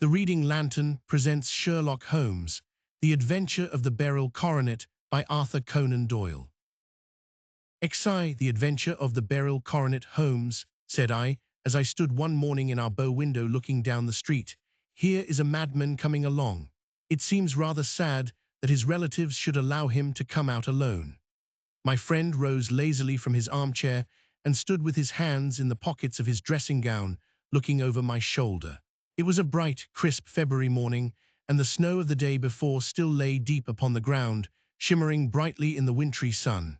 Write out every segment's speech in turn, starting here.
The Reading Lantern presents Sherlock Holmes, The Adventure of the Beryl Coronet by Arthur Conan Doyle. "Exi, the adventure of the Beryl Coronet, Holmes," said I, as I stood one morning in our bow window looking down the street. "Here is a madman coming along. It seems rather sad that his relatives should allow him to come out alone." My friend rose lazily from his armchair and stood with his hands in the pockets of his dressing gown, looking over my shoulder. It was a bright, crisp February morning, and the snow of the day before still lay deep upon the ground, shimmering brightly in the wintry sun.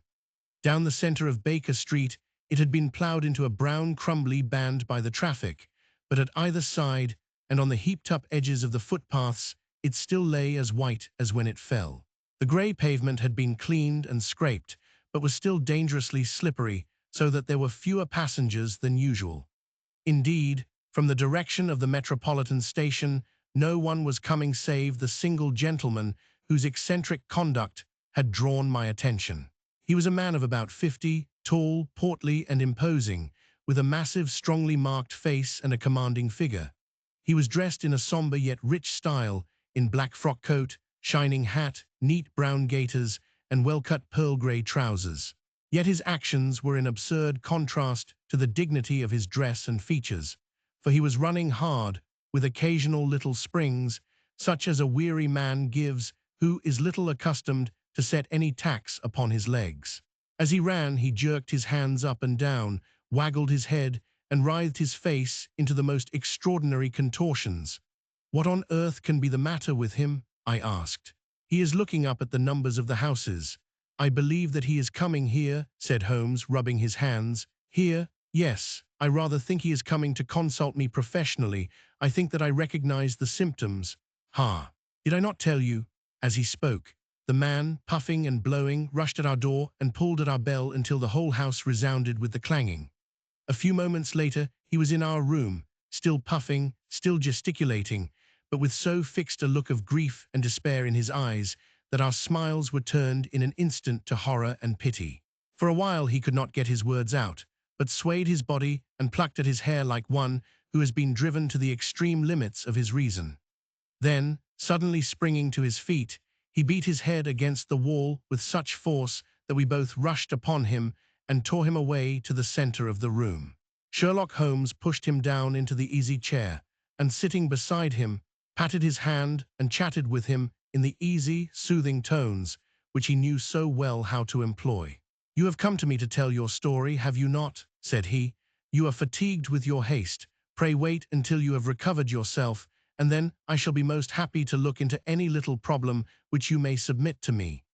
Down the center of Baker Street, it had been plowed into a brown, crumbly band by the traffic, but at either side, and on the heaped-up edges of the footpaths, it still lay as white as when it fell. The grey pavement had been cleaned and scraped, but was still dangerously slippery, so that there were fewer passengers than usual. Indeed, from the direction of the Metropolitan Station, no one was coming save the single gentleman whose eccentric conduct had drawn my attention. He was a man of about 50, tall, portly, and imposing, with a massive, strongly marked face and a commanding figure. He was dressed in a somber yet rich style, in black frock coat, shining hat, neat brown gaiters, and well-cut pearl-grey trousers. Yet his actions were in absurd contrast to the dignity of his dress and features, for he was running hard, with occasional little springs, such as a weary man gives who is little accustomed to set any tax upon his legs. As he ran, he jerked his hands up and down, waggled his head, and writhed his face into the most extraordinary contortions. "What on earth can be the matter with him?" I asked. "He is looking up at the numbers of the houses. I believe that he is coming here," said Holmes, rubbing his hands. "Here? Yes. I rather think he is coming to consult me professionally. I think that I recognize the symptoms. Ha! Did I not tell you?" As he spoke, the man, puffing and blowing, rushed at our door and pulled at our bell until the whole house resounded with the clanging. A few moments later, he was in our room, still puffing, still gesticulating, but with so fixed a look of grief and despair in his eyes that our smiles were turned in an instant to horror and pity. For a while he could not get his words out, but swayed his body and plucked at his hair like one who has been driven to the extreme limits of his reason. Then, suddenly springing to his feet, he beat his head against the wall with such force that we both rushed upon him and tore him away to the center of the room. Sherlock Holmes pushed him down into the easy chair, and sitting beside him, patted his hand and chatted with him in the easy, soothing tones which he knew so well how to employ. "You have come to me to tell your story, have you not?" said he. "You are fatigued with your haste. Pray wait until you have recovered yourself, and then I shall be most happy to look into any little problem which you may submit to me."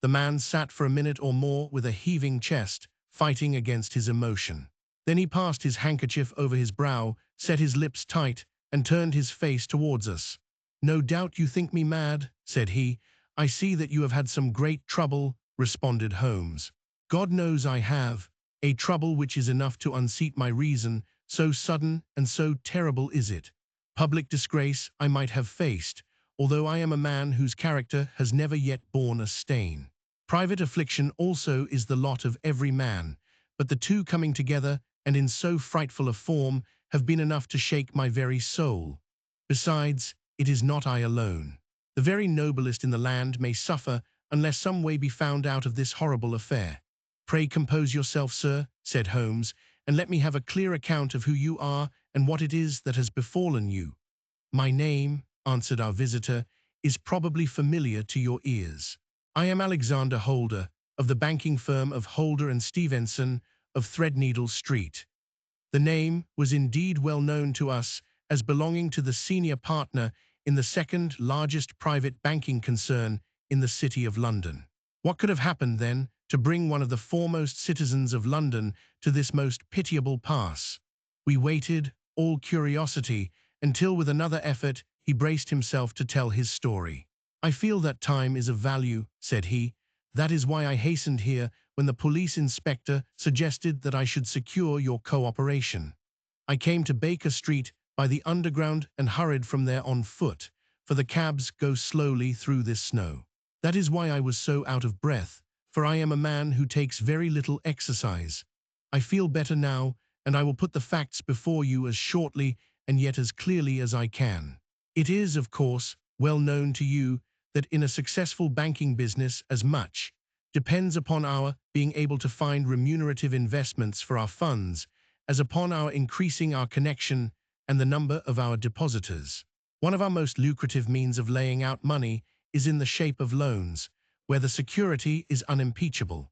The man sat for a minute or more with a heaving chest, fighting against his emotion. Then he passed his handkerchief over his brow, set his lips tight, and turned his face towards us. "No doubt you think me mad," said he. "I see that you have had some great trouble," responded Holmes. "God knows I have. A trouble which is enough to unseat my reason, so sudden and so terrible is it. Public disgrace I might have faced, although I am a man whose character has never yet borne a stain. Private affliction also is the lot of every man, but the two coming together, and in so frightful a form, have been enough to shake my very soul. Besides, it is not I alone. The very noblest in the land may suffer unless some way be found out of this horrible affair." "Pray compose yourself, sir," said Holmes, "and let me have a clear account of who you are and what it is that has befallen you." "My name," answered our visitor, "is probably familiar to your ears. I am Alexander Holder, of the banking firm of Holder and Stevenson, of Threadneedle Street." The name was indeed well known to us as belonging to the senior partner in the second largest private banking concern in the City of London. What could have happened, then, to bring one of the foremost citizens of London to this most pitiable pass? We waited, all curiosity, until with another effort he braced himself to tell his story. "I feel that time is of value," said he. "That is why I hastened here when the police inspector suggested that I should secure your cooperation. I came to Baker Street by the Underground and hurried from there on foot, for the cabs go slowly through this snow. That is why I was so out of breath, for I am a man who takes very little exercise. I feel better now, and I will put the facts before you as shortly and yet as clearly as I can. It is, of course, well known to you that in a successful banking business as much depends upon our being able to find remunerative investments for our funds as upon our increasing our connection and the number of our depositors. One of our most lucrative means of laying out money is in the shape of loans, where the security is unimpeachable.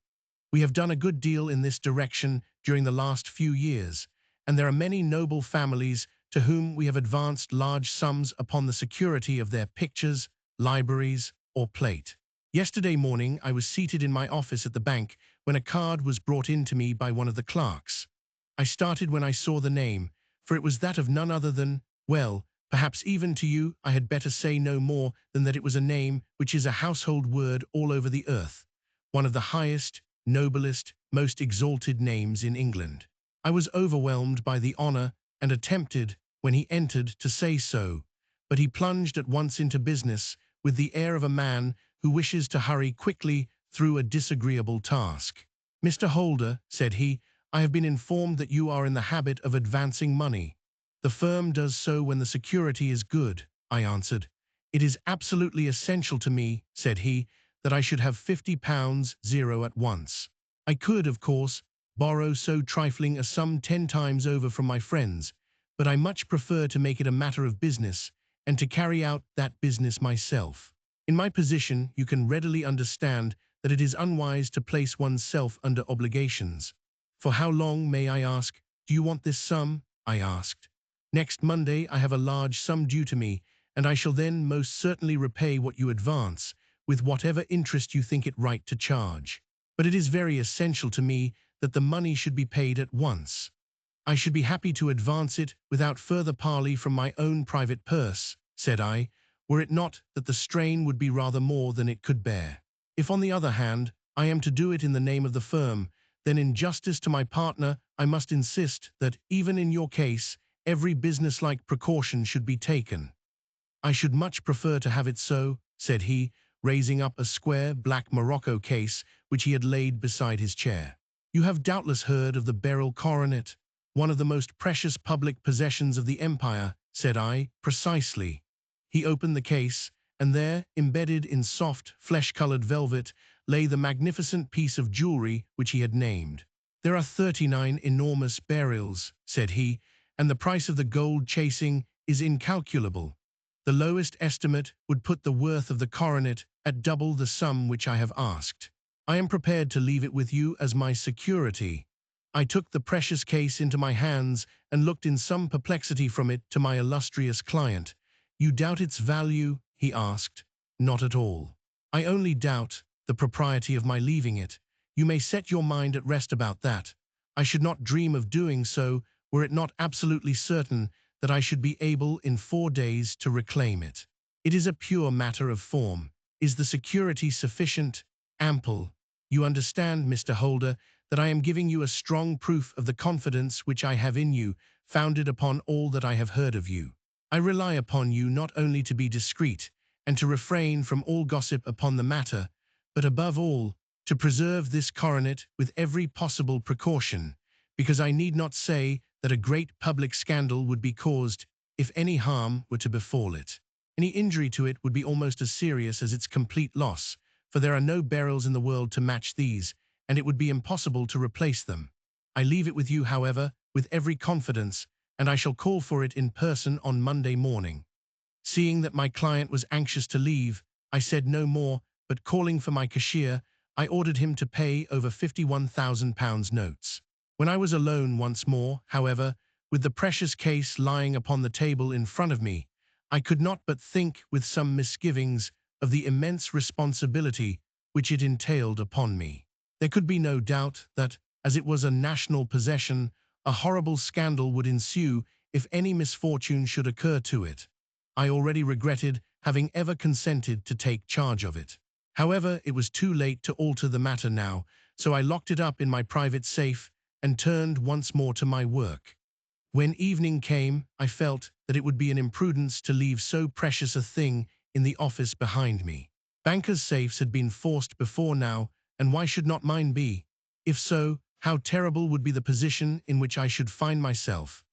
We have done a good deal in this direction during the last few years, and there are many noble families to whom we have advanced large sums upon the security of their pictures, libraries, or plate. Yesterday morning I was seated in my office at the bank when a card was brought in to me by one of the clerks. I started when I saw the name, for it was that of none other than, well, perhaps even to you I had better say no more than that it was a name which is a household word all over the earth, one of the highest, noblest, most exalted names in England. I was overwhelmed by the honor and attempted, when he entered, to say so, but he plunged at once into business with the air of a man who wishes to hurry quickly through a disagreeable task. "Mr. Holder," said he, "I have been informed that you are in the habit of advancing money." "The firm does so when the security is good," I answered. "It is absolutely essential to me," said he, "that I should have £50 zero at once. I could, of course, borrow so trifling a sum 10 times over from my friends, but I much prefer to make it a matter of business and to carry out that business myself. In my position, you can readily understand that it is unwise to place one's self under obligations. For how long, may I ask, do you want this sum?" I asked. "Next Monday I have a large sum due to me, and I shall then most certainly repay what you advance, with whatever interest you think it right to charge. But it is very essential to me that the money should be paid at once. I should be happy to advance it without further parley from my own private purse," said I, "were it not that the strain would be rather more than it could bear. If, on the other hand, I am to do it in the name of the firm, then in justice to my partner I must insist that, even in your case, every businesslike precaution should be taken." "I should much prefer to have it so," said he, raising up a square black morocco case which he had laid beside his chair. "You have doubtless heard of the Beryl Coronet, one of the most precious public possessions of the empire," said I. "Precisely." He opened the case, and there, embedded in soft, flesh-colored velvet, lay the magnificent piece of jewelry which he had named. "There are 39 enormous beryls," said he, "and the price of the gold chasing is incalculable. The lowest estimate would put the worth of the coronet at double the sum which I have asked. I am prepared to leave it with you as my security." I took the precious case into my hands and looked in some perplexity from it to my illustrious client. "You doubt its value?" he asked. "Not at all. I only doubt the propriety of my leaving it. You may set your mind at rest about that. I should not dream of doing so were it not absolutely certain that I should be able in 4 days to reclaim it. It is a pure matter of form. Is the security sufficient? Ample? You understand, Mr. Holder, that I am giving you a strong proof of the confidence which I have in you, founded upon all that I have heard of you. I rely upon you not only to be discreet, and to refrain from all gossip upon the matter, but above all, to preserve this coronet with every possible precaution, because I need not say that a great public scandal would be caused if any harm were to befall it. Any injury to it would be almost as serious as its complete loss, for there are no beryls in the world to match these, and it would be impossible to replace them. I leave it with you, however, with every confidence, and I shall call for it in person on Monday morning." Seeing that my client was anxious to leave, I said no more, but calling for my cashier, I ordered him to pay over £51,000 notes. When I was alone once more, however, with the precious case lying upon the table in front of me, I could not but think with some misgivings of the immense responsibility which it entailed upon me. There could be no doubt that, as it was a national possession, a horrible scandal would ensue if any misfortune should occur to it. I already regretted having ever consented to take charge of it. However, it was too late to alter the matter now, so I locked it up in my private safe and turned once more to my work. When evening came, I felt that it would be an imprudence to leave so precious a thing in the office behind me. Bankers' safes had been forced before now, and why should not mine be? If so, how terrible would be the position in which I should find myself.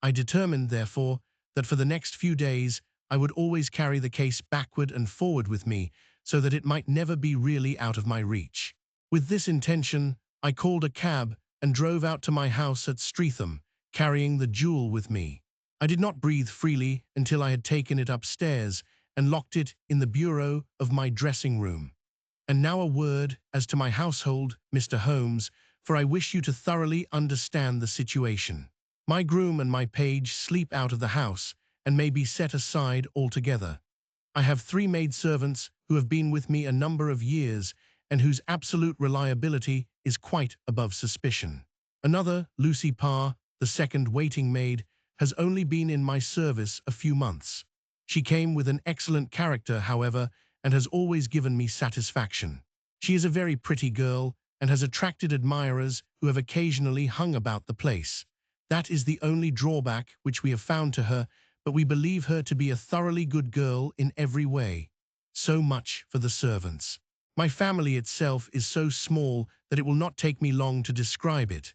I determined, therefore, that for the next few days I would always carry the case backward and forward with me so that it might never be really out of my reach. With this intention, I called a cab and drove out to my house at Streatham, carrying the jewel with me. I did not breathe freely until I had taken it upstairs and locked it in the bureau of my dressing room. And now a word as to my household, Mr. Holmes, for I wish you to thoroughly understand the situation. My groom and my page sleep out of the house and may be set aside altogether. I have 3 maidservants who have been with me a number of years and whose absolute reliability is quite above suspicion. Another, Lucy Parr, the second waiting maid, has only been in my service a few months. She came with an excellent character, however, and has always given me satisfaction. She is a very pretty girl and has attracted admirers who have occasionally hung about the place. That is the only drawback which we have found to her, but we believe her to be a thoroughly good girl in every way. So much for the servants. My family itself is so small that it will not take me long to describe it.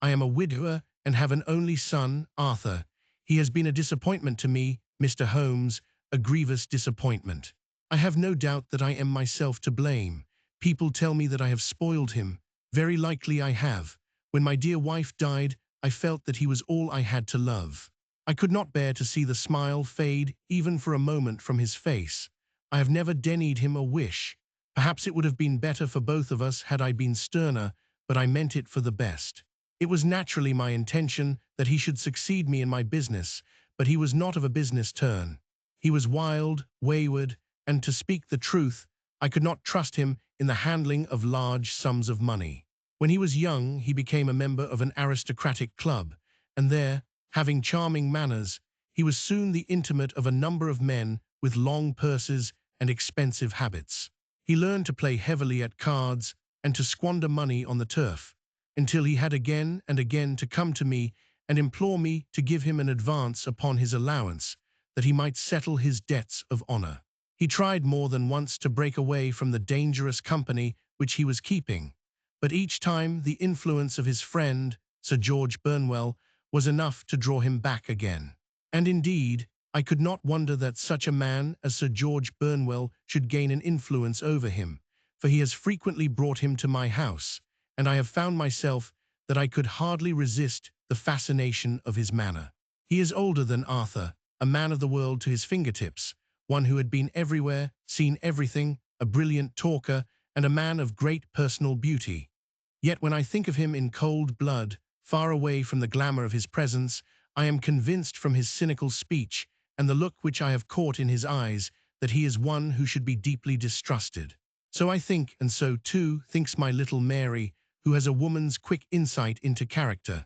I am a widower and have an only son, Arthur. He has been a disappointment to me, Mr. Holmes, a grievous disappointment. I have no doubt that I am myself to blame. People tell me that I have spoiled him. Very likely I have. When my dear wife died, I felt that he was all I had to love. I could not bear to see the smile fade even for a moment from his face. I have never denied him a wish. Perhaps it would have been better for both of us had I been sterner, but I meant it for the best. It was naturally my intention that he should succeed me in my business, but he was not of a business turn. He was wild, wayward, and to speak the truth, I could not trust him in the handling of large sums of money. When he was young, he became a member of an aristocratic club, and there, having charming manners, he was soon the intimate of a number of men with long purses and expensive habits. He learned to play heavily at cards and to squander money on the turf, until he had again and again to come to me and implore me to give him an advance upon his allowance, that he might settle his debts of honor. He tried more than once to break away from the dangerous company which he was keeping, but each time the influence of his friend, Sir George Burnwell, was enough to draw him back again. And indeed, I could not wonder that such a man as Sir George Burnwell should gain an influence over him, for he has frequently brought him to my house, and I have found myself that I could hardly resist the fascination of his manner. He is older than Arthur, a man of the world to his fingertips, one who had been everywhere, seen everything, a brilliant talker, and a man of great personal beauty. Yet when I think of him in cold blood, far away from the glamour of his presence, I am convinced from his cynical speech and the look which I have caught in his eyes that he is one who should be deeply distrusted. So I think, and so too thinks my little Mary, who has a woman's quick insight into character.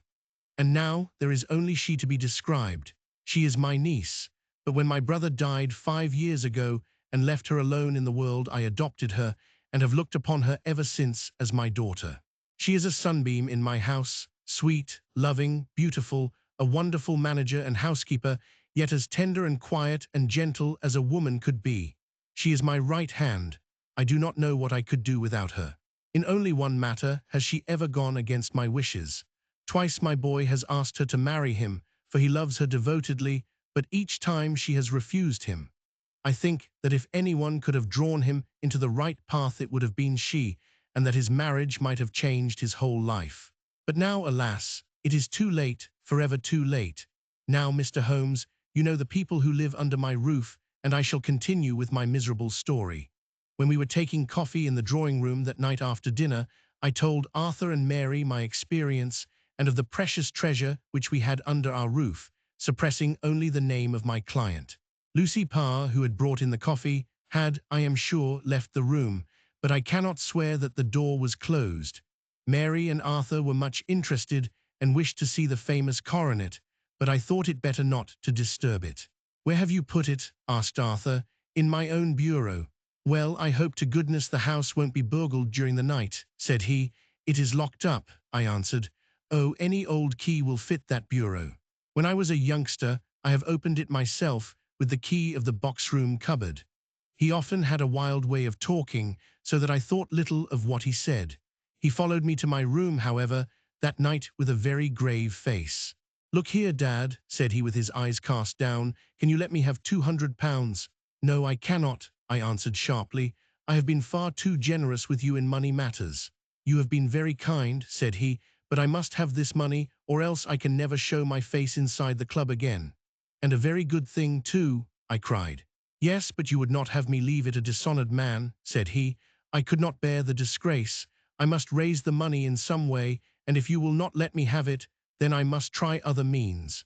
And now there is only she to be described. She is my niece, but when my brother died 5 years ago and left her alone in the world, I adopted her and have looked upon her ever since as my daughter. She is a sunbeam in my house, sweet, loving, beautiful, a wonderful manager and housekeeper, yet as tender and quiet and gentle as a woman could be. She is my right hand. I do not know what I could do without her. In only one matter has she ever gone against my wishes. Twice my boy has asked her to marry him, for he loves her devotedly, but each time she has refused him. I think that if anyone could have drawn him into the right path it would have been she, and that his marriage might have changed his whole life. But now, alas, it is too late, forever too late. Now, Mr. Holmes, you know the people who live under my roof, and I shall continue with my miserable story. When we were taking coffee in the drawing-room that night after dinner, I told Arthur and Mary my experience and of the precious treasure which we had under our roof, suppressing only the name of my client. Lucy Parr, who had brought in the coffee, had, I am sure, left the room, but I cannot swear that the door was closed. Mary and Arthur were much interested and wished to see the famous coronet, but I thought it better not to disturb it. "Where have you put it?" asked Arthur. "In my own bureau." "Well, I hope to goodness the house won't be burgled during the night," said he. "It is locked up," I answered. "Oh, any old key will fit that bureau. When I was a youngster, I have opened it myself with the key of the box-room cupboard." He often had a wild way of talking, so that I thought little of what he said. He followed me to my room, however, that night with a very grave face. "Look here, Dad," said he with his eyes cast down, "can you let me have £200? "No, I cannot," I answered sharply. "I have been far too generous with you in money matters." "You have been very kind," said he, "but I must have this money, or else I can never show my face inside the club again." "And a very good thing, too," I cried. "Yes, but you would not have me leave it a dishonored man," said he. "I could not bear the disgrace. I must raise the money in some way, and if you will not let me have it, then I must try other means."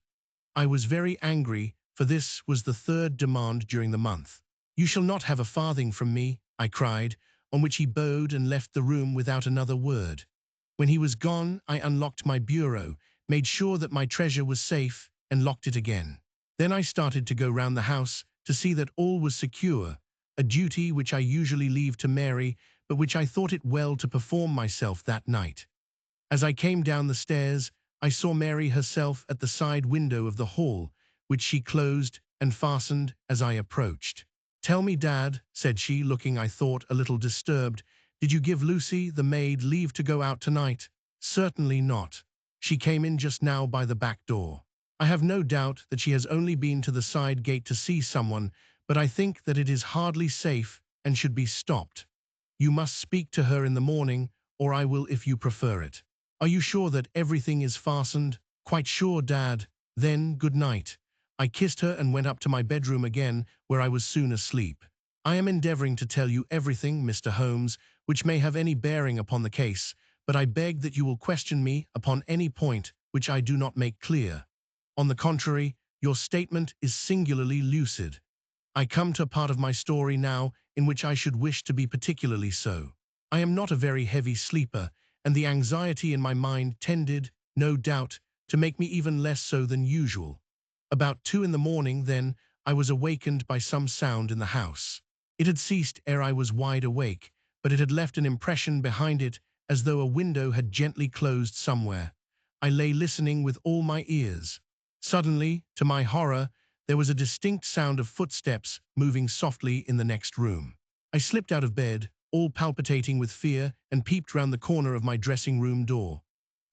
I was very angry, for this was the third demand during the month. "You shall not have a farthing from me," I cried, on which he bowed and left the room without another word. When he was gone, I unlocked my bureau, made sure that my treasure was safe, and locked it again. Then I started to go round the house to see that all was secure, a duty which I usually leave to Mary, but which I thought it well to perform myself that night. As I came down the stairs, I saw Mary herself at the side window of the hall, which she closed and fastened as I approached. "Tell me, Dad," said she, looking, I thought, a little disturbed, "did you give Lucy, the maid, leave to go out tonight?" "Certainly not. She came in just now by the back door. I have no doubt that she has only been to the side gate to see someone, but I think that it is hardly safe and should be stopped. You must speak to her in the morning, or I will if you prefer it. Are you sure that everything is fastened?" "Quite sure, Dad." "Then, good night." I kissed her and went up to my bedroom again, where I was soon asleep. I am endeavoring to tell you everything, Mr. Holmes, which may have any bearing upon the case, but I beg that you will question me upon any point which I do not make clear. On the contrary, your statement is singularly lucid. I come to a part of my story now in which I should wish to be particularly so. I am not a very heavy sleeper, and the anxiety in my mind tended, no doubt, to make me even less so than usual. About 2 in the morning, then, I was awakened by some sound in the house. It had ceased ere I was wide awake, but it had left an impression behind it as though a window had gently closed somewhere. I lay listening with all my ears. Suddenly, to my horror, there was a distinct sound of footsteps moving softly in the next room. I slipped out of bed, all palpitating with fear, and peeped round the corner of my dressing-room door.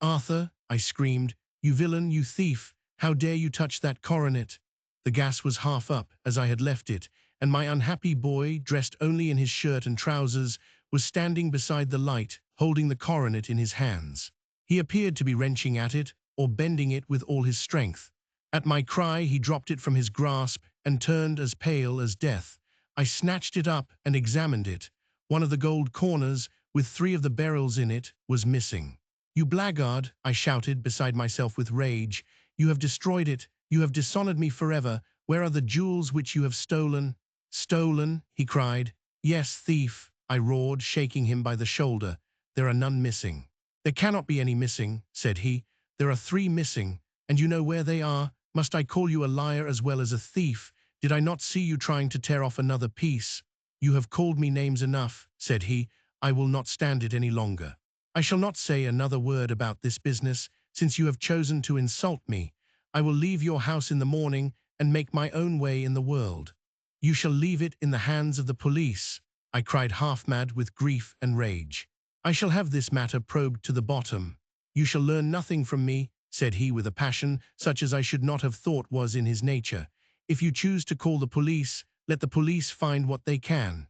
"Arthur," I screamed, "you villain, you thief, how dare you touch that coronet?" The gas was half up, as I had left it, and my unhappy boy, dressed only in his shirt and trousers, was standing beside the light, holding the coronet in his hands. He appeared to be wrenching at it, or bending it with all his strength. At my cry, he dropped it from his grasp and turned as pale as death. I snatched it up and examined it. One of the gold corners, with 3 of the beryls in it, was missing. "You blackguard," I shouted, beside myself with rage. "You have destroyed it. You have dishonored me forever. Where are the jewels which you have stolen?" "Stolen?" he cried. "Yes, thief," I roared, shaking him by the shoulder. "There are none missing." "There cannot be any missing," said he. "There are 3 missing, and you know where they are. Must I call you a liar as well as a thief? Did I not see you trying to tear off another piece?" "You have called me names enough," said he. "I will not stand it any longer. I shall not say another word about this business, since you have chosen to insult me. I will leave your house in the morning and make my own way in the world." "You shall leave it in the hands of the police," I cried, half mad with grief and rage. "I shall have this matter probed to the bottom." "You shall learn nothing from me," said he with a passion such as I should not have thought was in his nature. "If you choose to call the police, let the police find what they can."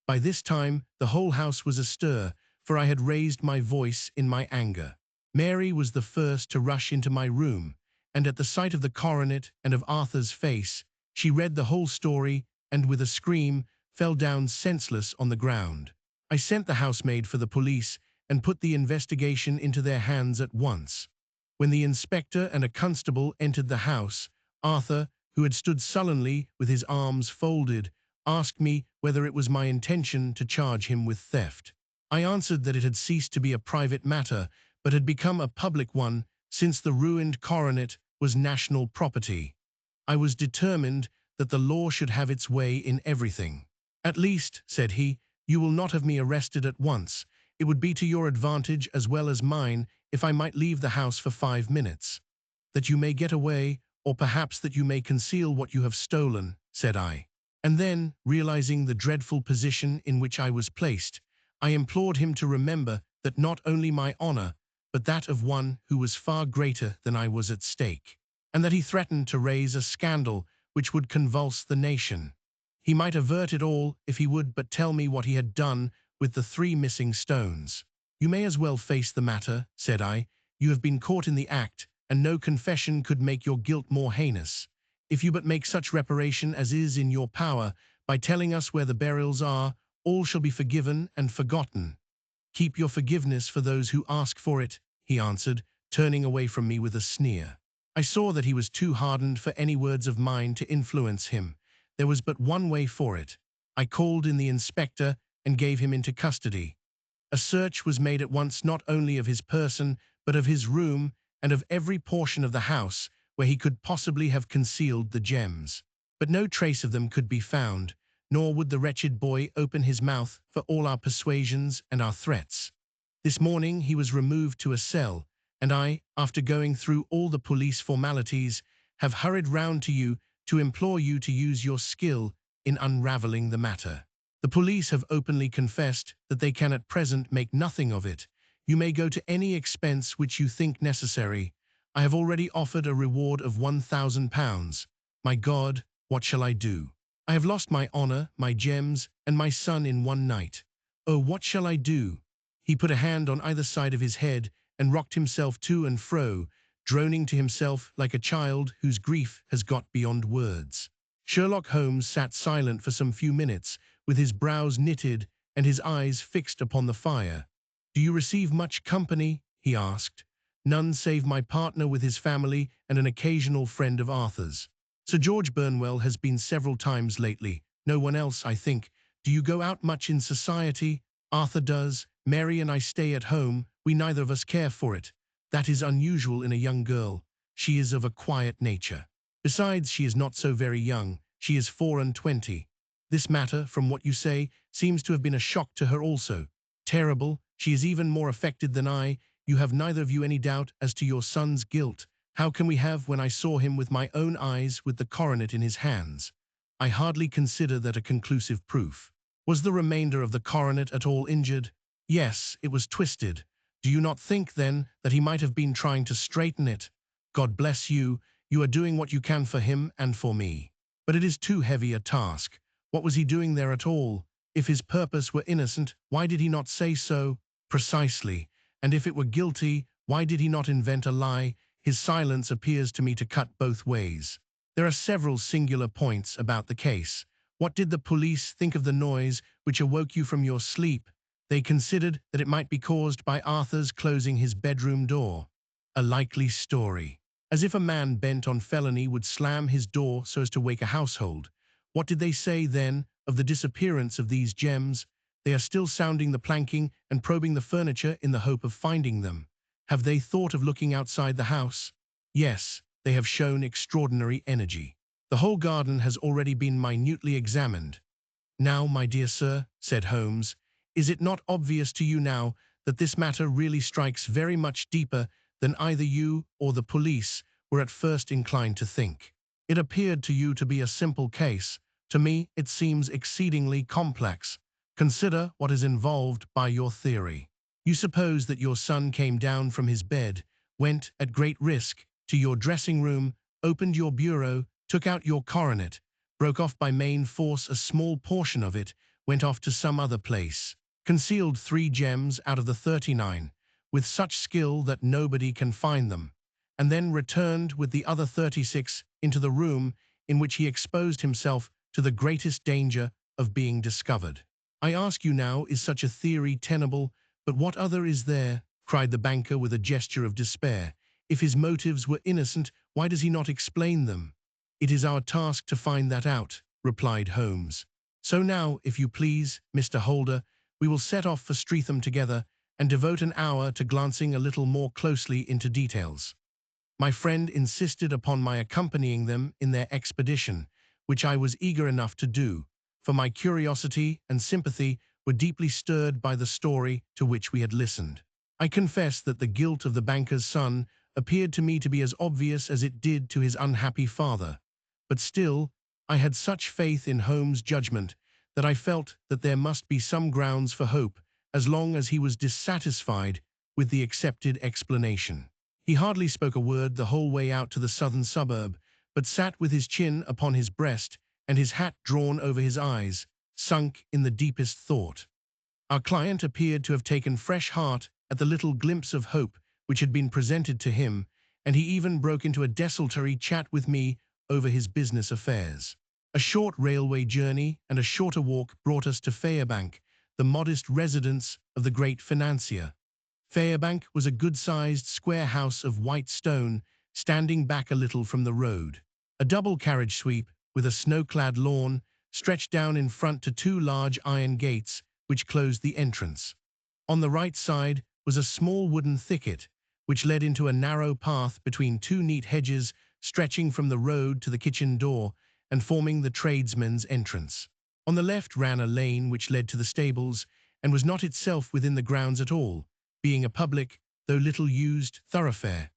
By this time the whole house was astir, for I had raised my voice in my anger. Mary was the first to rush into my room, and at the sight of the coronet and of Arthur's face, she read the whole story and, with a scream, fell down senseless on the ground. I sent the housemaid for the police and put the investigation into their hands at once. When the inspector and a constable entered the house, Arthur, who had stood sullenly with his arms folded, asked me whether it was my intention to charge him with theft. I answered that it had ceased to be a private matter, but had become a public one, since the ruined coronet was national property. I was determined that the law should have its way in everything. "At least," said he, "you will not have me arrested at once. It would be to your advantage as well as mine if I might leave the house for 5 minutes. "That you may get away, or perhaps that you may conceal what you have stolen," said I. And then, realizing the dreadful position in which I was placed, I implored him to remember that not only my honor, but that of one who was far greater than I was at stake. and that he threatened to raise a scandal which would convulse the nation. He might avert it all if he would but tell me what he had done with the 3 missing stones. You may as well face the matter, said I. You have been caught in the act, and no confession could make your guilt more heinous. If you but make such reparation as is in your power, by telling us where the burials are, all shall be forgiven and forgotten. Keep your forgiveness for those who ask for it, he answered, turning away from me with a sneer. I saw that he was too hardened for any words of mine to influence him. There was but one way for it. I called in the inspector and gave him into custody. A search was made at once not only of his person, but of his room and of every portion of the house where he could possibly have concealed the gems. But no trace of them could be found, nor would the wretched boy open his mouth for all our persuasions and our threats. This morning he was removed to a cell, and I, after going through all the police formalities, have hurried round to you to implore you to use your skill in unraveling the matter. The police have openly confessed that they can at present make nothing of it. You may go to any expense which you think necessary. I have already offered a reward of £1,000. My God, what shall I do? I have lost my honor, my gems, and my son in one night. Oh, what shall I do? He put a hand on either side of his head and rocked himself to and fro, droning to himself like a child whose grief has got beyond words. Sherlock Holmes sat silent for some few minutes, with his brows knitted and his eyes fixed upon the fire. "Do you receive much company?" he asked. "None save my partner with his family and an occasional friend of Arthur's. Sir George Burnwell has been several times lately. No one else, I think. Do you go out much in society? Arthur does. Mary and I stay at home. We neither of us care for it. That is unusual in a young girl. She is of a quiet nature. Besides, she is not so very young. She is 24. This matter, from what you say, seems to have been a shock to her also. Terrible. She is even more affected than I. You have neither of you any doubt as to your son's guilt. How can we have when I saw him with my own eyes with the coronet in his hands? I hardly consider that a conclusive proof. Was the remainder of the coronet at all injured? Yes, it was twisted. Do you not think, then, that he might have been trying to straighten it? God bless you. You are doing what you can for him and for me. But it is too heavy a task. What was he doing there at all? If his purpose were innocent, why did he not say so? Precisely. And if it were guilty, why did he not invent a lie? His silence appears to me to cut both ways. There are several singular points about the case. What did the police think of the noise which awoke you from your sleep? They considered that it might be caused by Arthur's closing his bedroom door. A likely story. As if a man bent on felony would slam his door so as to wake a household. What did they say, then, of the disappearance of these gems? They are still sounding the planking and probing the furniture in the hope of finding them. Have they thought of looking outside the house? Yes, they have shown extraordinary energy. The whole garden has already been minutely examined. Now, my dear sir, said Holmes, is it not obvious to you now that this matter really strikes very much deeper than either you or the police were at first inclined to think? It appeared to you to be a simple case. To me, it seems exceedingly complex. Consider what is involved by your theory. You suppose that your son came down from his bed, went, at great risk, to your dressing room, opened your bureau, took out your coronet, broke off by main force a small portion of it, went off to some other place, concealed 3 gems out of the 39, with such skill that nobody can find them, and then returned with the other 36 into the room in which he exposed himself to the greatest danger of being discovered. I ask you now, is such a theory tenable? But what other is there? Cried the banker with a gesture of despair. If his motives were innocent, why does he not explain them? It is our task to find that out, replied Holmes. So now, if you please, Mr. Holder, we will set off for Streatham together and devote an hour to glancing a little more closely into details. My friend insisted upon my accompanying them in their expedition, which I was eager enough to do, for my curiosity and sympathy were deeply stirred by the story to which we had listened. I confess that the guilt of the banker's son appeared to me to be as obvious as it did to his unhappy father. But still, I had such faith in Holmes' judgment that I felt that there must be some grounds for hope as long as he was dissatisfied with the accepted explanation. He hardly spoke a word the whole way out to the southern suburb, but sat with his chin upon his breast and his hat drawn over his eyes, sunk in the deepest thought. Our client appeared to have taken fresh heart at the little glimpse of hope which had been presented to him, and he even broke into a desultory chat with me over his business affairs. A short railway journey and a shorter walk brought us to Fairbank, the modest residence of the great financier. Fairbank was a good-sized square house of white stone, standing back a little from the road. A double carriage sweep, with a snow-clad lawn, stretched down in front to two large iron gates, which closed the entrance. On the right side was a small wooden thicket, which led into a narrow path between two neat hedges stretching from the road to the kitchen door and forming the tradesman's entrance. On the left ran a lane which led to the stables and was not itself within the grounds at all, being a public, though little used, thoroughfare.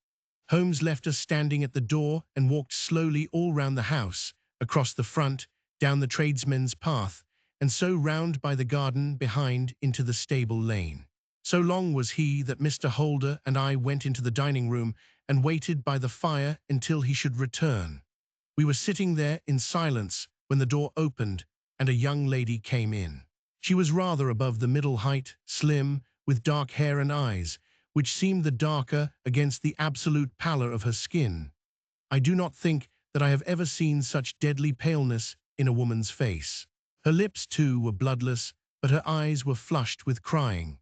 Holmes left us standing at the door and walked slowly all round the house, across the front, down the tradesmen's path, and so round by the garden behind into the stable lane. So long was he that Mr. Holder and I went into the dining room and waited by the fire until he should return. We were sitting there in silence when the door opened and a young lady came in. She was rather above the middle height, slim, with dark hair and eyes, which seemed the darker against the absolute pallor of her skin. I do not think that I have ever seen such deadly paleness in a woman's face. Her lips, too, were bloodless, but her eyes were flushed with crying.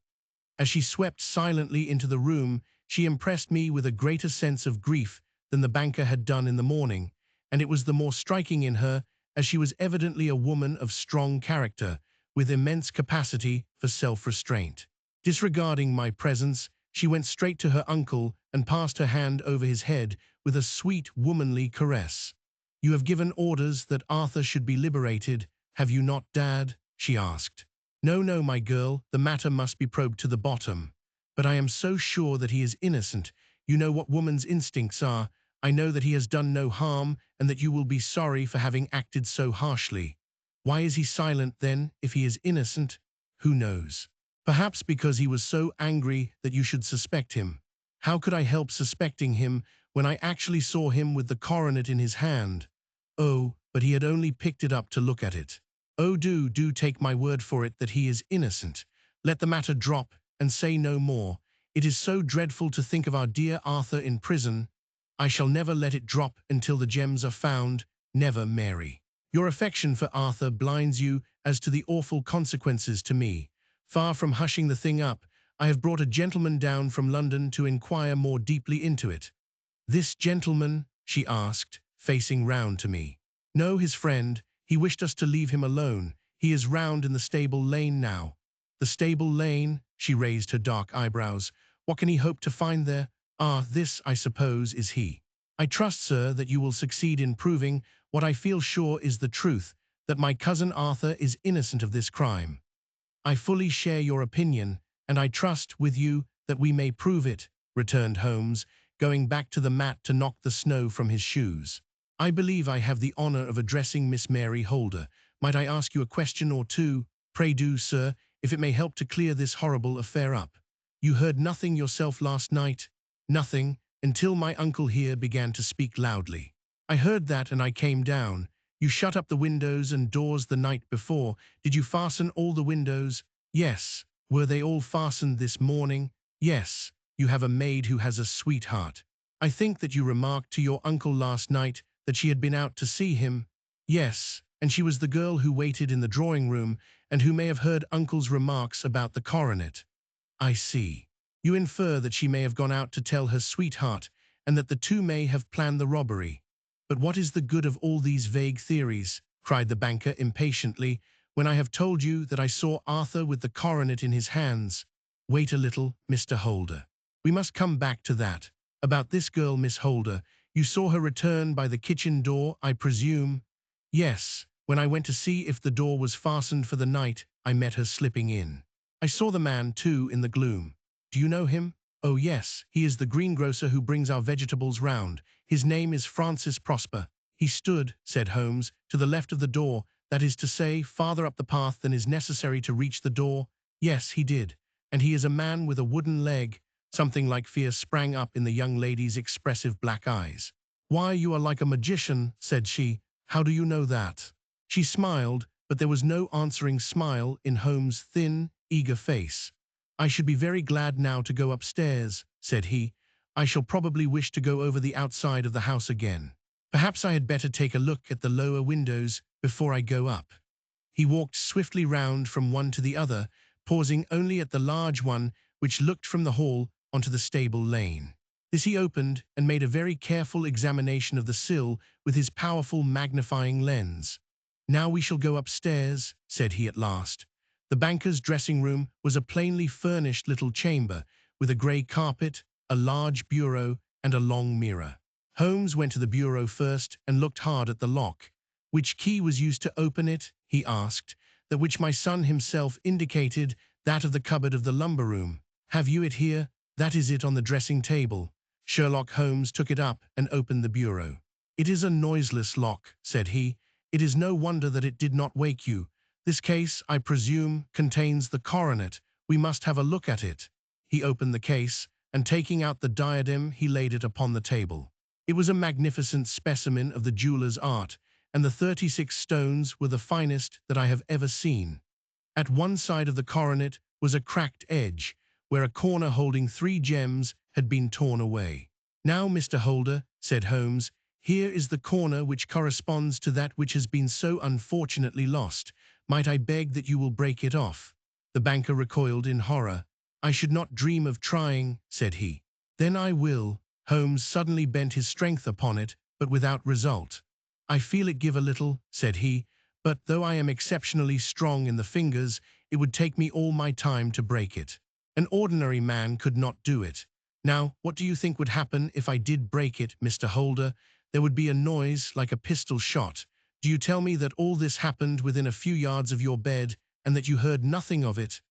As she swept silently into the room, she impressed me with a greater sense of grief than the banker had done in the morning, and it was the more striking in her as she was evidently a woman of strong character, with immense capacity for self-restraint. Disregarding my presence, she went straight to her uncle and passed her hand over his head with a sweet, womanly caress. "You have given orders that Arthur should be liberated, have you not, Dad?" she asked. "No, no, my girl, the matter must be probed to the bottom. But I am so sure that he is innocent. You know what woman's instincts are. I know that he has done no harm, and that you will be sorry for having acted so harshly. Why is he silent, then, if he is innocent? Who knows? Perhaps because he was so angry that you should suspect him. How could I help suspecting him when I actually saw him with the coronet in his hand? Oh, but he had only picked it up to look at it. Oh, do take my word for it that he is innocent. Let the matter drop, and say no more. It is so dreadful to think of our dear Arthur in prison. I shall never let it drop until the gems are found, never, Mary. Your affection for Arthur blinds you as to the awful consequences to me. Far from hushing the thing up, I have brought a gentleman down from London to inquire more deeply into it." "This gentleman?" she asked, facing round to me. "No, his friend. He wished us to leave him alone. He is round in the stable lane now." "The stable lane?" She raised her dark eyebrows. "What can he hope to find there? Ah, this, I suppose, is he. I trust, sir, that you will succeed in proving what I feel sure is the truth, that my cousin Arthur is innocent of this crime." "I fully share your opinion, and I trust, with you, that we may prove it," returned Holmes, going back to the mat to knock the snow from his shoes. "I believe I have the honor of addressing Miss Mary Holder. Might I ask you a question or two? Pray do, sir, if it may help to clear this horrible affair up. You heard nothing yourself last night?" "Nothing, until my uncle here began to speak loudly. I heard that and I came down. You shut up the windows and doors the night before. Did you fasten all the windows?" "Yes." "Were they all fastened this morning?" "Yes." "You have a maid who has a sweetheart. I think that you remarked to your uncle last night that she had been out to see him?" "Yes, and she was the girl who waited in the drawing-room and who may have heard uncle's remarks about the coronet." "I see. You infer that she may have gone out to tell her sweetheart, and that the two may have planned the robbery. But what is the good of all these vague theories?" cried the banker impatiently, "when I have told you that I saw Arthur with the coronet in his hands." "Wait a little, Mr. Holder. We must come back to that. About this girl, Miss Holder, you saw her return by the kitchen door, I presume?" "Yes. When I went to see if the door was fastened for the night, I met her slipping in. I saw the man, too, in the gloom. Do you know him?" "Oh, yes. He is the greengrocer who brings our vegetables round. His name is Francis Prosper." "He stood," said Holmes, "to the left of the door, that is to say, farther up the path than is necessary to reach the door?" "Yes, he did. And he is a man with a wooden leg, Something like fear sprang up in the young lady's expressive black eyes. "Why, you are like a magician," said she. "How do you know that?" She smiled, but there was no answering smile in Holmes' thin, eager face. "I should be very glad now to go upstairs," said he. "I shall probably wish to go over the outside of the house again. Perhaps I had better take a look at the lower windows before I go up." He walked swiftly round from one to the other, pausing only at the large one which looked from the hall onto the stable lane. This he opened and made a very careful examination of the sill with his powerful magnifying lens. "Now we shall go upstairs," said he at last. The banker's dressing room was a plainly furnished little chamber, with a grey carpet, a large bureau, and a long mirror. Holmes went to the bureau first and looked hard at the lock. "Which key was used to open it?" he asked. "That which my son himself indicated, that of the cupboard of the lumber room. Have you it here?" "That is it on the dressing table." Sherlock Holmes took it up and opened the bureau. "It is a noiseless lock," said he. "It is no wonder that it did not wake you. This case, I presume, contains the coronet. We must have a look at it." He opened the case, and taking out the diadem, he laid it upon the table. It was a magnificent specimen of the jeweller's art, and the 36 stones were the finest that I have ever seen. At one side of the coronet was a cracked edge, where a corner holding 3 gems had been torn away. "Now, Mr. Holder," said Holmes, "here is the corner which corresponds to that which has been so unfortunately lost. Might I beg that you will break it off?" The banker recoiled in horror. "I should not dream of trying," said he. "Then I will." Holmes suddenly bent his strength upon it, but without result. "I feel it give a little," said he, "but though I am exceptionally strong in the fingers, it would take me all my time to break it. An ordinary man could not do it. Now, what do you think would happen if I did break it, Mr. Holder? There would be a noise like a pistol shot. Do you tell me that all this happened within a few yards of your bed, and that you heard nothing of it?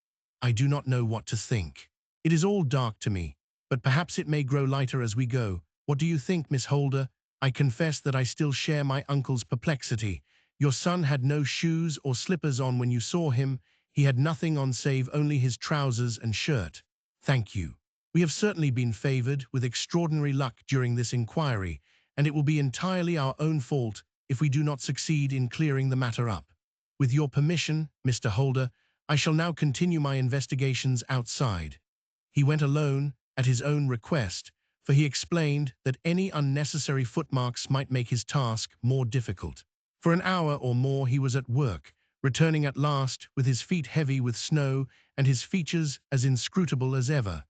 I do not know what to think. It is all dark to me, but perhaps it may grow lighter as we go. What do you think, Miss Holder? I confess that I still share my uncle's perplexity. Your son had no shoes or slippers on when you saw him. He had nothing on save only his trousers and shirt." "Thank you. We have certainly been favored with extraordinary luck during this inquiry, and it will be entirely our own fault if we do not succeed in clearing the matter up. With your permission, Mr. Holder, I shall now continue my investigations outside." He went alone, at his own request, for he explained that any unnecessary footmarks might make his task more difficult. For an hour or more he was at work, returning at last with his feet heavy with snow and his features as inscrutable as ever.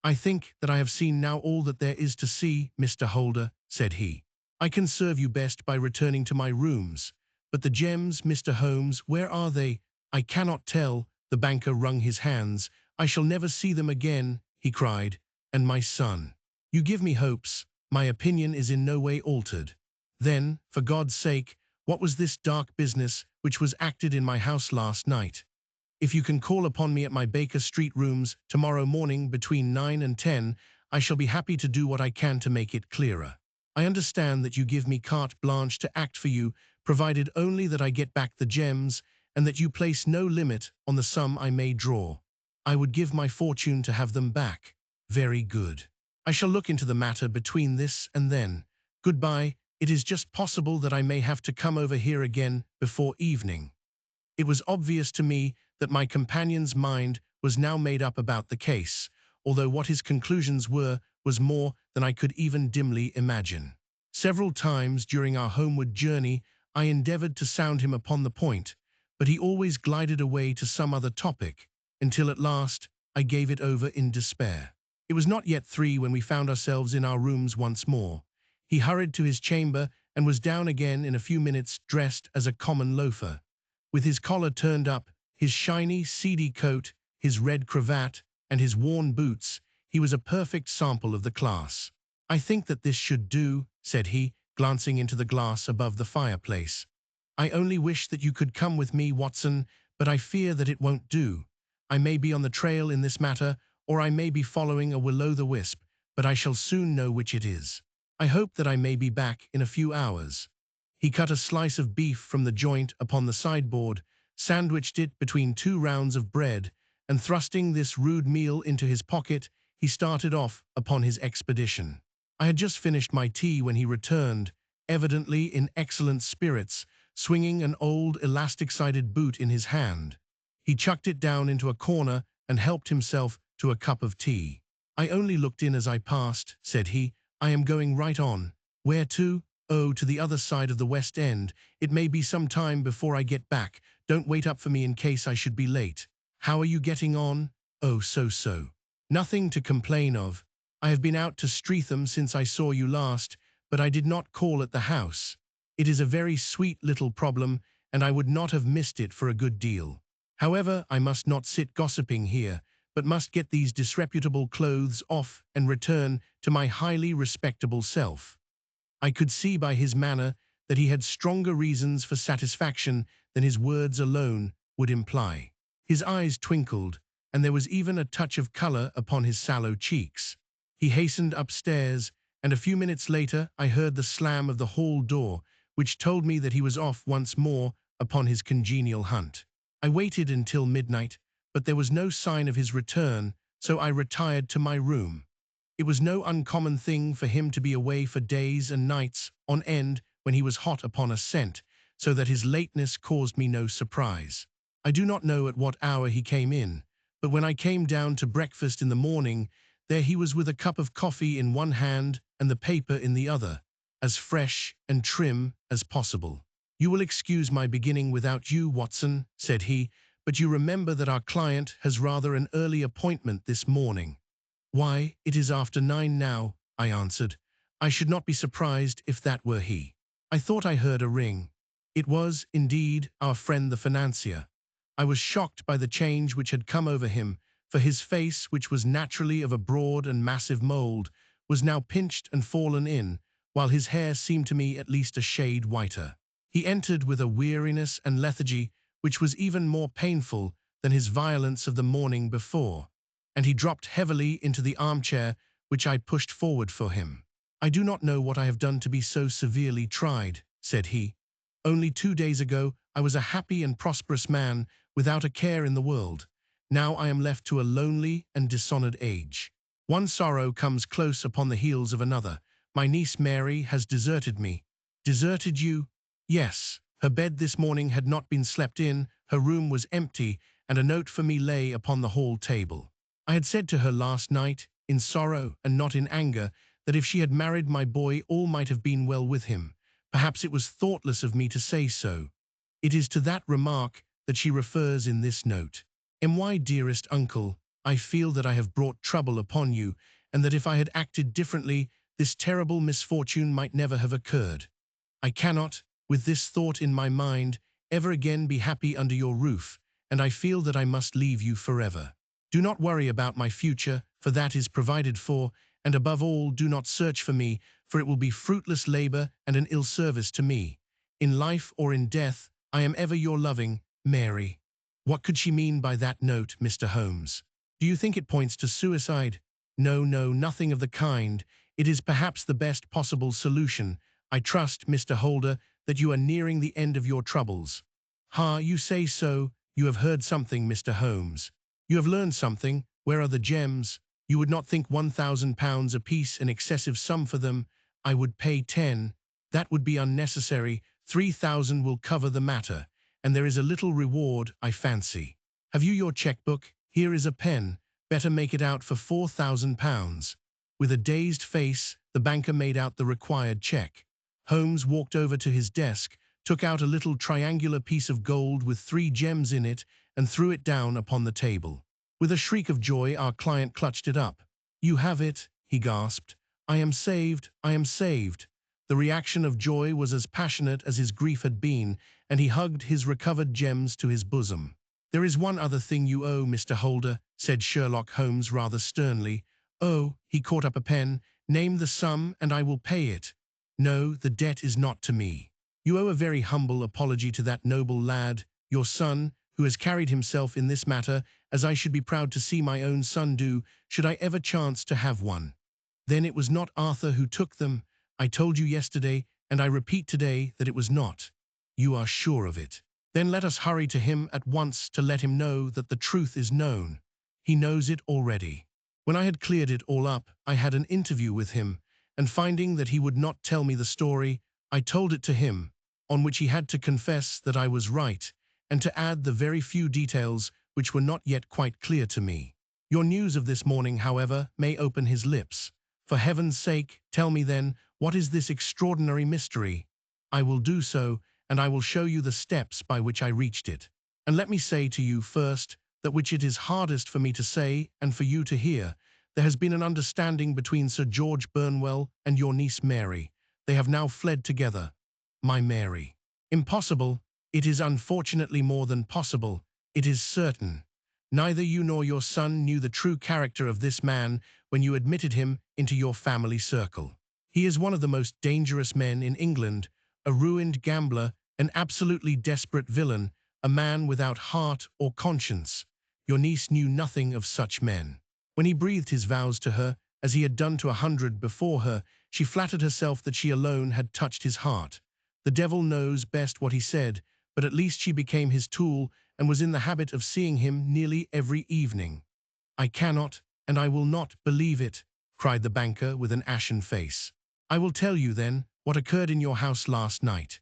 "I think that I have seen now all that there is to see, Mr. Holder," said he. "I can serve you best by returning to my rooms. But the gems, Mr. Holmes, where are they?" "I cannot tell." The banker wrung his hands. "I shall never see them again," he cried. "And my son." "You give me hopes. My opinion is in no way altered." "Then, for God's sake, what was this dark business which was acted in my house last night? If you can call upon me at my Baker Street rooms tomorrow morning between 9 and 10, I shall be happy to do what I can to make it clearer. I understand that you give me carte blanche to act for you, provided only that I get back the gems, and that you place no limit on the sum I may draw. I would give my fortune to have them back." "Very good. I shall look into the matter between this and then. Goodbye. It is just possible that I may have to come over here again before evening." It was obvious to me that my companion's mind was now made up about the case, although what his conclusions were was more than I could even dimly imagine. Several times during our homeward journey I endeavored to sound him upon the point, but he always glided away to some other topic, until at last I gave it over in despair. It was not yet 3 when we found ourselves in our rooms once more. He hurried to his chamber and was down again in a few minutes, dressed as a common loafer. With his collar turned up, his shiny, seedy coat, his red cravat, and his worn boots, he was a perfect sample of the class. "I think that this should do," said he, glancing into the glass above the fireplace. "I only wish that you could come with me, Watson, but I fear that it won't do. I may be on the trail in this matter, or I may be following a will-o'-the-wisp, but I shall soon know which it is. I hope that I may be back in a few hours." He cut a slice of beef from the joint upon the sideboard, sandwiched it between 2 rounds of bread, and thrusting this rude meal into his pocket, he started off upon his expedition. I had just finished my tea when he returned, evidently in excellent spirits, swinging an old elastic-sided boot in his hand. He chucked it down into a corner and helped himself to a cup of tea. "I only looked in as I passed," said he. "I am going right on." "Where to?" "Oh, to the other side of the West End. It may be some time before I get back. Don't wait up for me in case I should be late." "How are you getting on?" "Oh, so-so. Nothing to complain of. I have been out to Streatham since I saw you last, but I did not call at the house. It is a very sweet little problem, and I would not have missed it for a good deal. However, I must not sit gossiping here, but must get these disreputable clothes off and return to my highly respectable self." I could see by his manner that he had stronger reasons for satisfaction than his words alone would imply. His eyes twinkled, and there was even a touch of color upon his sallow cheeks. He hastened upstairs, and a few minutes later I heard the slam of the hall door, which told me that he was off once more upon his congenial hunt. I waited until midnight, but there was no sign of his return, so I retired to my room. It was no uncommon thing for him to be away for days and nights on end when he was hot upon a scent, so that his lateness caused me no surprise. I do not know at what hour he came in, but when I came down to breakfast in the morning, there he was with a cup of coffee in one hand and the paper in the other, as fresh and trim as possible. "You will excuse my beginning without you, Watson," said he, "but you remember that our client has rather an early appointment this morning." "Why, it is after 9 now," I answered. "I should not be surprised if that were he. I thought I heard a ring." It was, indeed, our friend the financier. I was shocked by the change which had come over him, for his face, which was naturally of a broad and massive mold, was now pinched and fallen in, while his hair seemed to me at least a shade whiter. He entered with a weariness and lethargy which was even more painful than his violence of the morning before, and he dropped heavily into the armchair which I pushed forward for him. "I do not know what I have done to be so severely tried," said he. "Only 2 days ago I was a happy and prosperous man without a care in the world. Now I am left to a lonely and dishonored age. One sorrow comes close upon the heels of another. My niece Mary has deserted me." "Deserted you?" "Yes. Her bed this morning had not been slept in, her room was empty, and a note for me lay upon the hall table. I had said to her last night, in sorrow and not in anger, that if she had married my boy all might have been well with him. Perhaps it was thoughtless of me to say so. It is to that remark that she refers in this note. "My dearest uncle, I feel that I have brought trouble upon you, and that if I had acted differently, this terrible misfortune might never have occurred. I cannot, with this thought in my mind, ever again be happy under your roof, and I feel that I must leave you forever. Do not worry about my future, for that is provided for, and above all, do not search for me, for it will be fruitless labor and an ill service to me. In life or in death, I am ever your loving, Mary." What could she mean by that note, Mr. Holmes? Do you think it points to suicide? No, no, nothing of the kind. It is perhaps the best possible solution. I trust, Mr. Holder, that you are nearing the end of your troubles. "Ha, you say so. You have heard something, Mr. Holmes. You have learned something. Where are the gems? You would not think £1,000 apiece an excessive sum for them. I would pay 10. That would be unnecessary. 3,000 will cover the matter, and there is a little reward, I fancy. Have you your checkbook? Here is a pen. Better make it out for £4,000. With a dazed face, the banker made out the required check. Holmes walked over to his desk, took out a little triangular piece of gold with 3 gems in it, and threw it down upon the table. With a shriek of joy, our client clutched it up. "You have it," he gasped. "I am saved, I am saved." The reaction of joy was as passionate as his grief had been, and he hugged his recovered gems to his bosom. "There is one other thing you owe, Mr. Holder," said Sherlock Holmes rather sternly. "Oh," he caught up a pen, "name the sum and I will pay it." "No, the debt is not to me. You owe a very humble apology to that noble lad, your son, who has carried himself in this matter as I should be proud to see my own son do, should I ever chance to have one. Then it was not Arthur who took them. I told you yesterday, and I repeat today, that it was not. You are sure of it. Then let us hurry to him at once to let him know that the truth is known. He knows it already." When I had cleared it all up, I had an interview with him, and finding that he would not tell me the story, I told it to him, on which he had to confess that I was right, and to add the very few details which were not yet quite clear to me. Your news of this morning, however, may open his lips. For heaven's sake, tell me then, what is this extraordinary mystery? I will do so, and I will show you the steps by which I reached it. And let me say to you first, that which it is hardest for me to say and for you to hear, there has been an understanding between Sir George Burnwell and your niece Mary. They have now fled together. My Mary. Impossible. It is unfortunately more than possible. It is certain. Neither you nor your son knew the true character of this man when you admitted him into your family circle. He is one of the most dangerous men in England, a ruined gambler, an absolutely desperate villain, a man without heart or conscience. Your niece knew nothing of such men. When he breathed his vows to her, as he had done to 100 before her, she flattered herself that she alone had touched his heart. The devil knows best what he said, but at least she became his tool and was in the habit of seeing him nearly every evening. I cannot, and I will not believe it, cried the banker with an ashen face. I will tell you, then, what occurred in your house last night.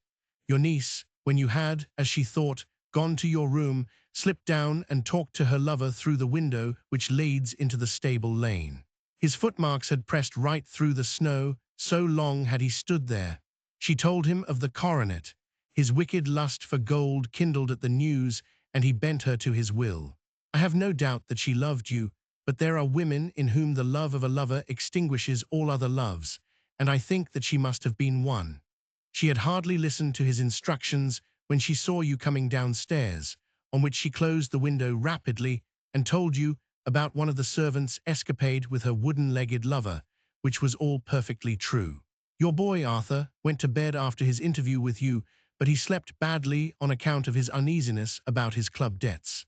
Your niece, when you had, as she thought, gone to your room, slipped down and talked to her lover through the window which leads into the stable lane. His footmarks had pressed right through the snow, so long had he stood there. She told him of the coronet. His wicked lust for gold kindled at the news, and he bent her to his will. I have no doubt that she loved you, but there are women in whom the love of a lover extinguishes all other loves, and I think that she must have been one. She had hardly listened to his instructions when she saw you coming downstairs, on which she closed the window rapidly and told you about one of the servants' escapade with her wooden-legged lover, which was all perfectly true. Your boy, Arthur, went to bed after his interview with you, but he slept badly on account of his uneasiness about his club debts.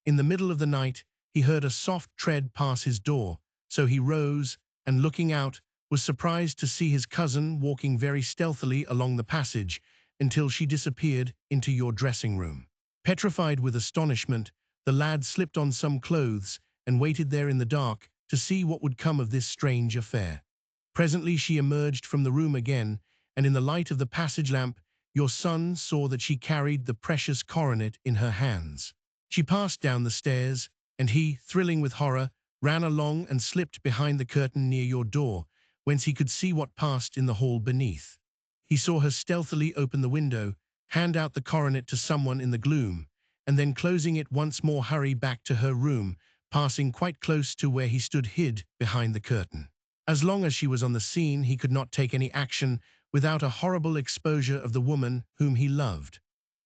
In the middle of the night, he heard a soft tread pass his door, so he rose, and looking out, was surprised to see his cousin walking very stealthily along the passage until she disappeared into your dressing-room. Petrified with astonishment, the lad slipped on some clothes and waited there in the dark to see what would come of this strange affair. Presently she emerged from the room again, and in the light of the passage lamp, your son saw that she carried the precious coronet in her hands. She passed down the stairs, and he, thrilling with horror, ran along and slipped behind the curtain near your door, whence he could see what passed in the hall beneath. He saw her stealthily open the window, hand out the coronet to someone in the gloom, and then closing it once more hurry back to her room, passing quite close to where he stood hid behind the curtain. As long as she was on the scene, he could not take any action without a horrible exposure of the woman whom he loved.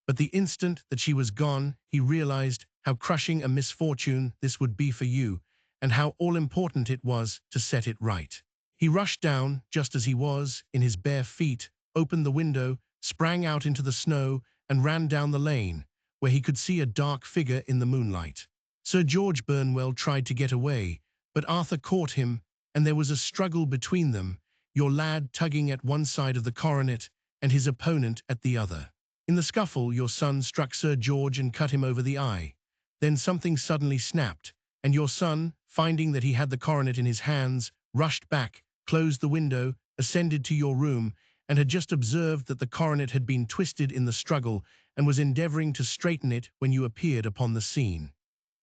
But the instant that she was gone, he realized how crushing a misfortune this would be for you, and how all-important it was to set it right. He rushed down, just as he was, in his bare feet, opened the window, sprang out into the snow, and ran down the lane, where he could see a dark figure in the moonlight. Sir George Burnwell tried to get away, but Arthur caught him, and there was a struggle between them, your lad tugging at one side of the coronet and his opponent at the other. In the scuffle, your son struck Sir George and cut him over the eye. Then something suddenly snapped, and your son, finding that he had the coronet in his hands, rushed back, closed the window, ascended to your room, and had just observed that the coronet had been twisted in the struggle and was endeavoring to straighten it when you appeared upon the scene.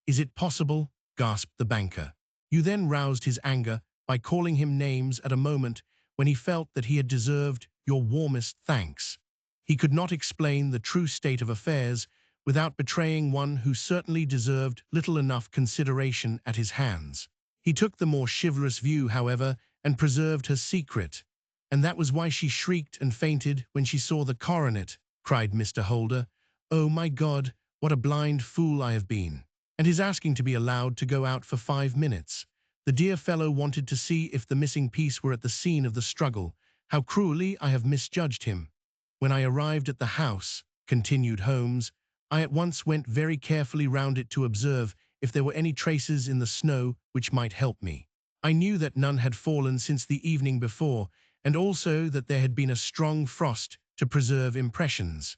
Is it possible? Gasped the banker. You then roused his anger by calling him names at a moment when he felt that he had deserved your warmest thanks. He could not explain the true state of affairs without betraying one who certainly deserved little enough consideration at his hands. He took the more chivalrous view, however, and preserved her secret. And that was why she shrieked and fainted when she saw the coronet, cried Mr. Holder. Oh, my God, what a blind fool I have been. And his asking to be allowed to go out for 5 minutes. The dear fellow wanted to see if the missing piece were at the scene of the struggle. How cruelly I have misjudged him. When I arrived at the house, continued Holmes, I at once went very carefully round it to observe if there were any traces in the snow which might help me. I knew that none had fallen since the evening before, and also that there had been a strong frost to preserve impressions.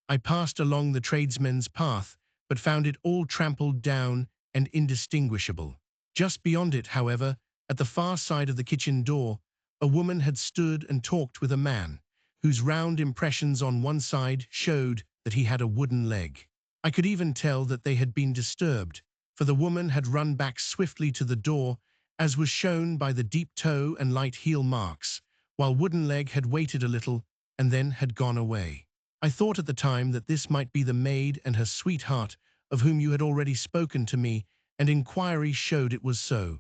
I passed along the tradesmen's path, but found it all trampled down and indistinguishable. Just beyond it, however, at the far side of the kitchen door, a woman had stood and talked with a man, whose round impressions on one side showed that he had a wooden leg. I could even tell that they had been disturbed, for the woman had run back swiftly to the door, as was shown by the deep toe and light heel marks, while Wooden Leg had waited a little and then had gone away. I thought at the time that this might be the maid and her sweetheart of whom you had already spoken to me, and inquiry showed it was so.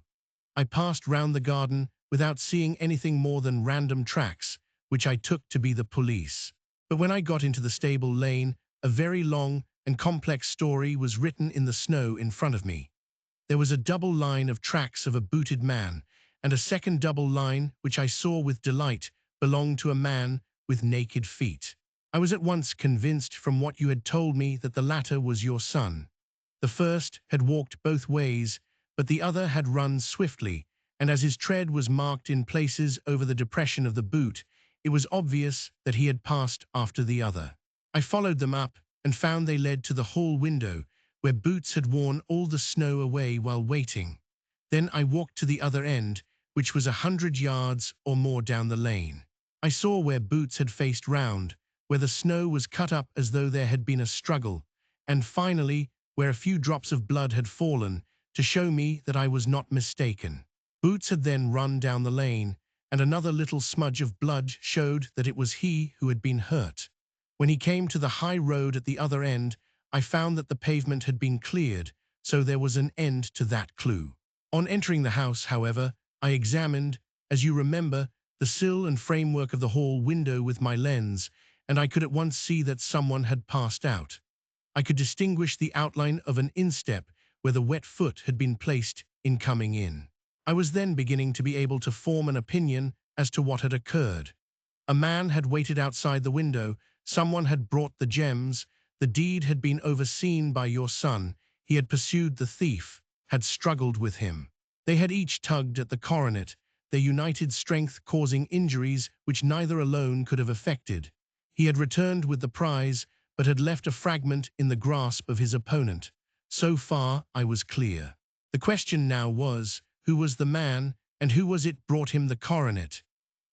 I passed round the garden without seeing anything more than random tracks, which I took to be the police. But when I got into the stable lane, a very long and complex story was written in the snow in front of me. There was a double line of tracks of a booted man, and a second double line, which I saw with delight, belonged to a man with naked feet. I was at once convinced from what you had told me that the latter was your son. The first had walked both ways, but the other had run swiftly, and as his tread was marked in places over the depression of the boot, it was obvious that he had passed after the other. I followed them up and found they led to the hall window, where Boots had worn all the snow away while waiting. Then I walked to the other end, which was 100 yards or more down the lane. I saw where Boots had faced round, where the snow was cut up as though there had been a struggle, and finally where a few drops of blood had fallen, to show me that I was not mistaken. Boots had then run down the lane, and another little smudge of blood showed that it was he who had been hurt. When he came to the high road at the other end, I found that the pavement had been cleared, so there was an end to that clue. On entering the house, however, I examined, as you remember, the sill and framework of the hall window with my lens, and I could at once see that someone had passed out. I could distinguish the outline of an instep where the wet foot had been placed in coming in. I was then beginning to be able to form an opinion as to what had occurred. A man had waited outside the window, someone had brought the gems, the deed had been overseen by your son, he had pursued the thief, had struggled with him. They had each tugged at the coronet, their united strength causing injuries which neither alone could have effected. He had returned with the prize, but had left a fragment in the grasp of his opponent. So far I was clear. The question now was, who was the man, and who was it brought him the coronet?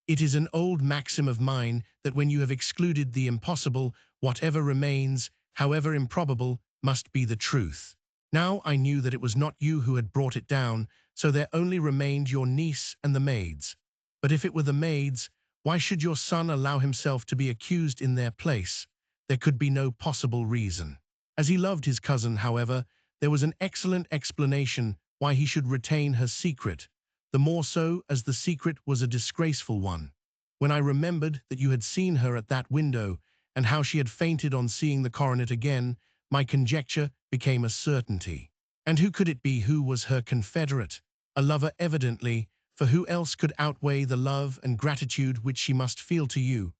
It is an old maxim of mine that when you have excluded the impossible, whatever remains, however improbable, must be the truth. Now I knew that it was not you who had brought it down, so there only remained your niece and the maids. But if it were the maids, why should your son allow himself to be accused in their place? There could be no possible reason. As he loved his cousin, however, there was an excellent explanation why he should retain her secret, the more so as the secret was a disgraceful one. When I remembered that you had seen her at that window, and how she had fainted on seeing the coronet again, my conjecture became a certainty. And who could it be who was her confederate? A lover evidently, for who else could outweigh the love and gratitude which she must feel to you?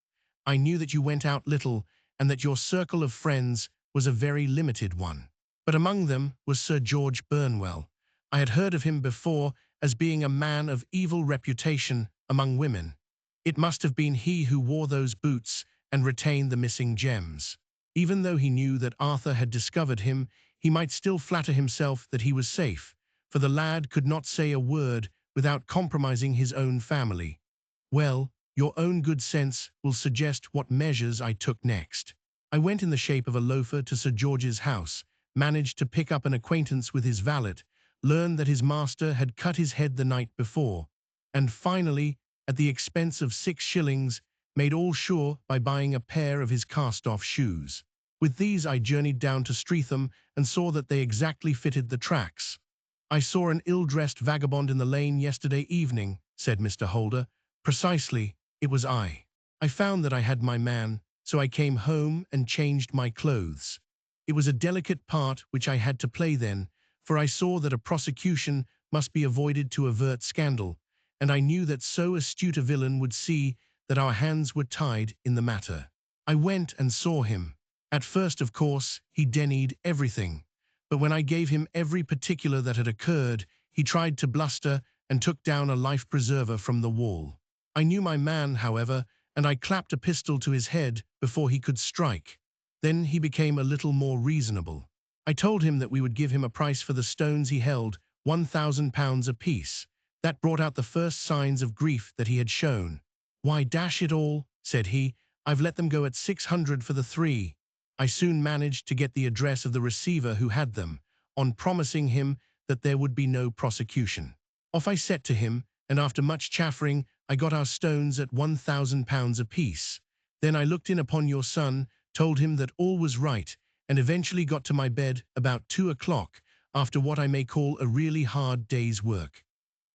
I knew that you went out little, and that your circle of friends was a very limited one. But among them was Sir George Burnwell. I had heard of him before as being a man of evil reputation among women. It must have been he who wore those boots and retained the missing gems. Even though he knew that Arthur had discovered him, he might still flatter himself that he was safe, for the lad could not say a word without compromising his own family. Well, your own good sense will suggest what measures I took next. I went in the shape of a loafer to Sir George's house, managed to pick up an acquaintance with his valet, learned that his master had cut his head the night before, and finally, at the expense of 6 shillings, made all sure by buying a pair of his cast-off shoes. With these I journeyed down to Streatham and saw that they exactly fitted the tracks. "I saw an ill-dressed vagabond in the lane yesterday evening," said Mr. Holder. "Precisely, it was I. I found that I had my man, so I came home and changed my clothes. It was a delicate part which I had to play then, for I saw that a prosecution must be avoided to avert scandal, and I knew that so astute a villain would see that our hands were tied in the matter. I went and saw him. At first, of course, he denied everything, but when I gave him every particular that had occurred, he tried to bluster and took down a life-preserver from the wall. I knew my man, however, and I clapped a pistol to his head before he could strike. Then he became a little more reasonable. I told him that we would give him a price for the stones he held £1,000 apiece. That brought out the first signs of grief that he had shown. "Why, dash it all," said he, "I've let them go at 600 for the three." I soon managed to get the address of the receiver who had them, on promising him that there would be no prosecution. Off I set to him, and after much chaffering, I got our stones at £1,000 apiece. Then I looked in upon your son, told him that all was right, and eventually got to my bed about 2 o'clock, after what I may call a really hard day's work.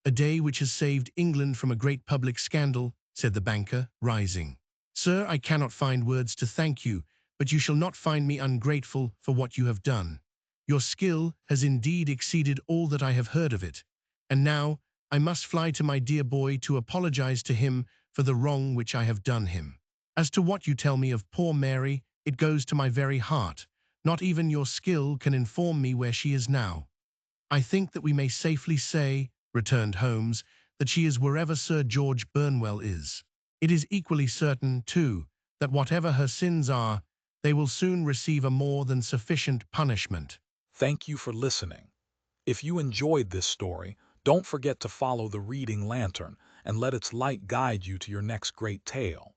"A day which has saved England from a great public scandal," said the banker, rising. "Sir, I cannot find words to thank you, but you shall not find me ungrateful for what you have done. Your skill has indeed exceeded all that I have heard of it. And now I must fly to my dear boy to apologize to him for the wrong which I have done him. As to what you tell me of poor Mary, it goes to my very heart. Not even your skill can inform me where she is now." "I think that we may safely say," returned Holmes, "that she is wherever Sir George Burnwell is. It is equally certain, too, that whatever her sins are, they will soon receive a more than sufficient punishment." Thank you for listening. If you enjoyed this story, don't forget to follow the reading lantern and let its light guide you to your next great tale.